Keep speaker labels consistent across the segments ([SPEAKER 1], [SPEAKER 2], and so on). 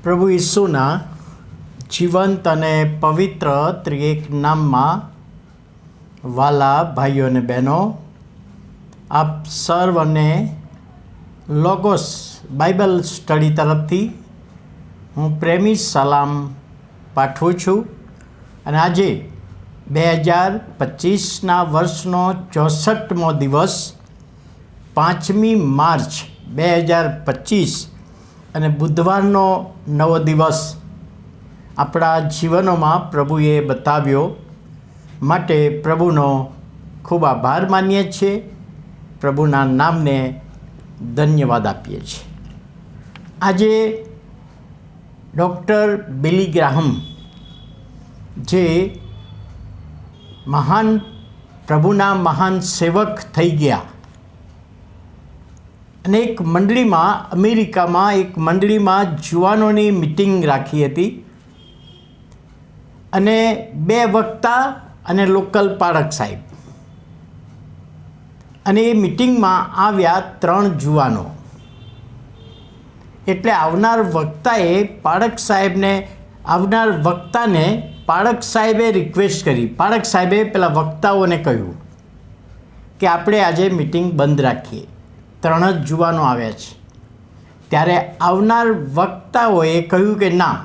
[SPEAKER 1] પ્રભુ ઈસુના જીવંત અને પવિત્ર ત્રિએક નામમાં વાલા ભાઈઓ અને બહેનો, આપ સર્વને લોગોસ બાઇબલ સ્ટડી તરફથી હું પ્રેમી સલામ પાઠવું છું. અને આજે 2025ના વર્ષનો 64મો દિવસ, 5મી માર્ચ 2025 અને બુધવારનો નવો દિવસ આપણા જીવનોમાં પ્રભુએ બતાવ્યો માટે પ્રભુનો ખૂબ આભાર માનીએ છીએ. પ્રભુના નામને ધન્યવાદ આપીએ છીએ. આજે ડૉક્ટર બિલી ગ્રાહમ, જે પ્રભુના મહાન સેવક થઈ ગયા અને એક મંડળીમાં, અમેરિકામાં એક મંડળીમાં જુવાનોની મિટિંગ રાખી હતી અને 2 વક્તા અને લોકલ પાળક સાહેબ, અને એ મિટિંગમાં આવ્યા 3 જુવાનો. એટલે આવનાર વક્તાને પાળક સાહેબે રિક્વેસ્ટ કરી. પાળક સાહેબે પેલા વક્તાઓને કહ્યું કે આપણે આજે મિટિંગ બંધ રાખીએ, 3 જ જુવાનો આવ્યા છે. ત્યારે આવનાર વક્તાઓએ કહ્યું કે ના,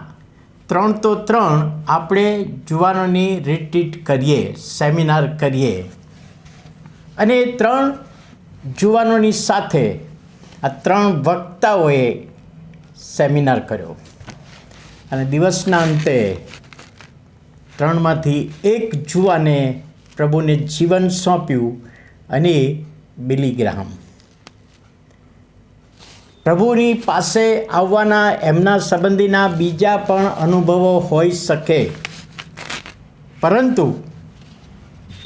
[SPEAKER 1] 3 તો 3 આપણે જુવાનોની રિટ્રીટ કરીએ, સેમિનાર કરીએ. અને 3 જુવાનોની સાથે આ 3 વક્તાઓએ સેમિનાર કર્યો. અને દિવસના અંતે 3માંથી 1 જુવાને પ્રભુને જીવન સોંપ્યું, અને બિલી ગ્રાહમ. પ્રભુની પાસે આવવાના એમના સંબંધીના બીજા પણ અનુભવો હોઈ શકે, પરંતુ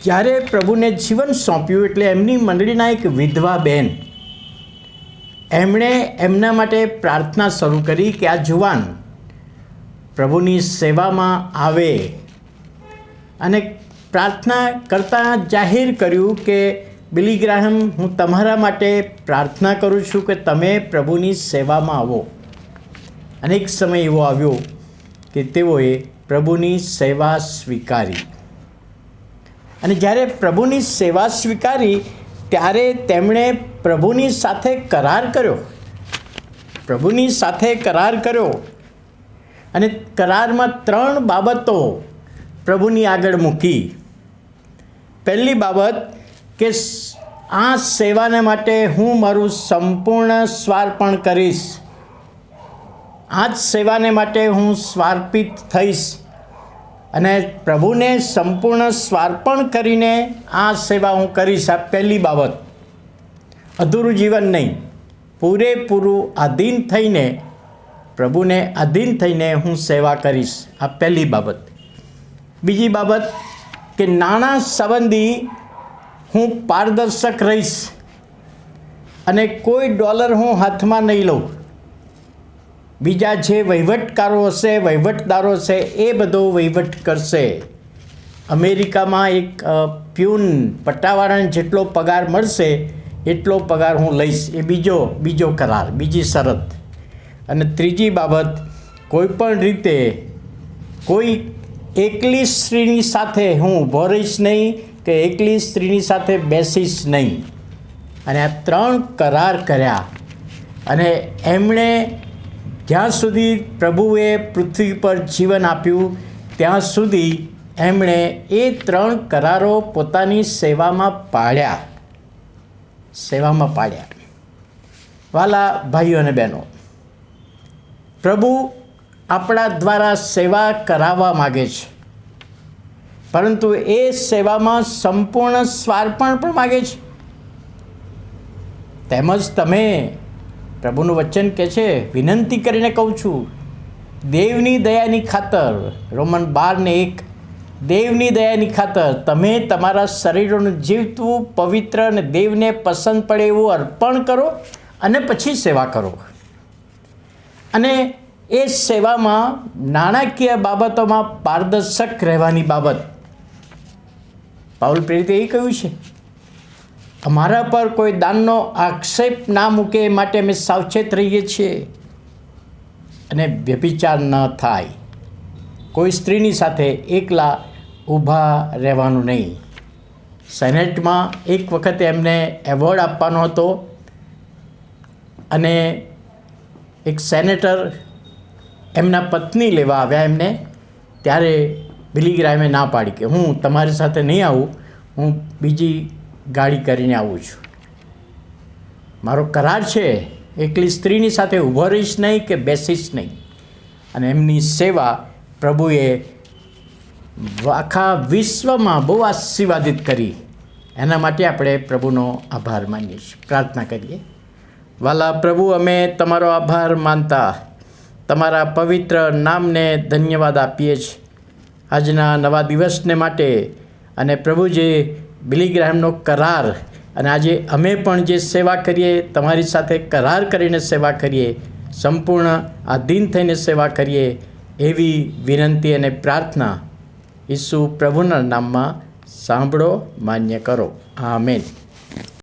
[SPEAKER 1] જ્યારે પ્રભુને જીવન સોંપ્યું એટલે એમની મંડળીના એક વિધવા બહેન, એમણે એમના માટે પ્રાર્થના શરૂ કરી કે આ જુવાન પ્રભુની સેવામાં આવે. અને પ્રાર્થના કરતાં જાહેર કર્યું કે બિલી ગ્રાહમ, હું તમારા માટે પ્રાર્થના કરું છું કે તમે પ્રભુની સેવામાં આવો. અને એક સમય એવો આવ્યો કે તેઓએ પ્રભુની સેવા સ્વીકારી. અને જ્યારે પ્રભુની સેવા સ્વીકારી ત્યારે તેમણે પ્રભુની સાથે કરાર કર્યો. અને કરારમાં 3 બાબતો પ્રભુની આગળ મૂકી. પહેલી બાબત કે આ સેવાને માટે હું મારું સંપૂર્ણ સ્વાર્પણ કરીશ. આ જ સેવાને માટે હું સમર્પિત થઈશ અને પ્રભુને સંપૂર્ણ સ્વાર્પણ કરીને આ સેવા હું કરીશ. આ પહેલી બાબત. અધૂરું જીવન નહીં, પૂરેપૂરું આધીન થઈને, પ્રભુને આધીન થઈને હું સેવા કરીશ. આ પહેલી બાબત. બીજી બાબત કે નાણાં સંબંધી હું પારદર્શક રહીશ અને કોઈ ડોલર હું હાથમાં નહીં લઉં. બીજા જે વહીવટદારો હશે એ બધો વહીવટ કરશે. અમેરિકામાં એક પ્યુન, પટ્ટાવાળાને જેટલો પગાર મળશે એટલો પગાર હું લઈશ. એ બીજો કરાર, બીજી શરત. અને ત્રીજી બાબત, કોઈ પણ રીતે કોઈ એકલી સ્ત્રીની સાથે હું ઊભો રહીશ નહીં કે એકલી સ્ત્રીની સાથે બેસીશ નહીં. અને આ 3 કરાર કર્યા. અને એમણે જ્યાં સુધી પ્રભુએ પૃથ્વી પર જીવન આપ્યું ત્યાં સુધી એમણે એ 3 કરારો પોતાની સેવામાં પાળ્યા. વાલા ભાઈઓ અને બહેનો, પ્રભુ આપણા દ્વારા સેવા કરાવવા માગે છે, પરંતુ એ સેવામાં સંપૂર્ણ સ્વાર્પણ પણ માગે છે. તેમજ તમે, પ્રભુનું વચન કહે છે, વિનંતી કરીને કહું છું, દેવની દયાની ખાતર, રોમન 12:1, દેવની દયાની ખાતર તમે તમારા શરીરોનું જીવતું, પવિત્ર અને દેવને પસંદ પડે એવું અર્પણ કરો અને પછી સેવા કરો. અને એ સેવામાં નાણાકીય બાબતોમાં પારદર્શક રહેવાની બાબત. પાઉલ પ્રેરિતે એ કહ્યું છે, અમારા પર કોઈ દાનનો આક્ષેપ ના મૂકે એ માટે અમે સાવચેત રહીએ છીએ. અને વ્યભિચાર ન થાય. કોઈ સ્ત્રીની સાથે એકલા ઊભા રહેવાનું નહીં. સેનેટમાં એક વખતે એમને એવોર્ડ આપવાનો હતો અને એક સેનેટર એમના પત્ની લેવા આવ્યા એમને, ત્યારે બિલી ગ્રાહમે ના પાડી કે હું તમારી સાથે નહીં આવું, હું બીજી ગાડી કરીને આવું છું. મારો કરાર છે, એકલી સ્ત્રીની સાથે ઊભો રહીશ નહીં કે બેસીશ નહીં. અને એમની સેવા પ્રભુએ આખા વિશ્વમાં બહુ આશીર્વાદિત કરી. એના માટે આપણે પ્રભુનો આભાર માનીએ છીએ. પ્રાર્થના કરીએ. વાલા પ્રભુ, અમે તમારો આભાર માનતા તમારા પવિત્ર નામને ધન્યવાદ આપીએ છીએ આજના નવા દિવસને માટે. અને પ્રભુ, જે બિલી ગ્રાહમનો કરાર, અને આજે અમે પણ જે સેવા કરીએ, તમારી સાથે કરાર કરીને સેવા કરીએ, સંપૂર્ણ આધીન થઈને સેવા કરીએ, એવી વિનંતી અને પ્રાર્થના ઈસુ પ્રભુના નામમાં સાંભળો, માન્ય કરો. આમેન.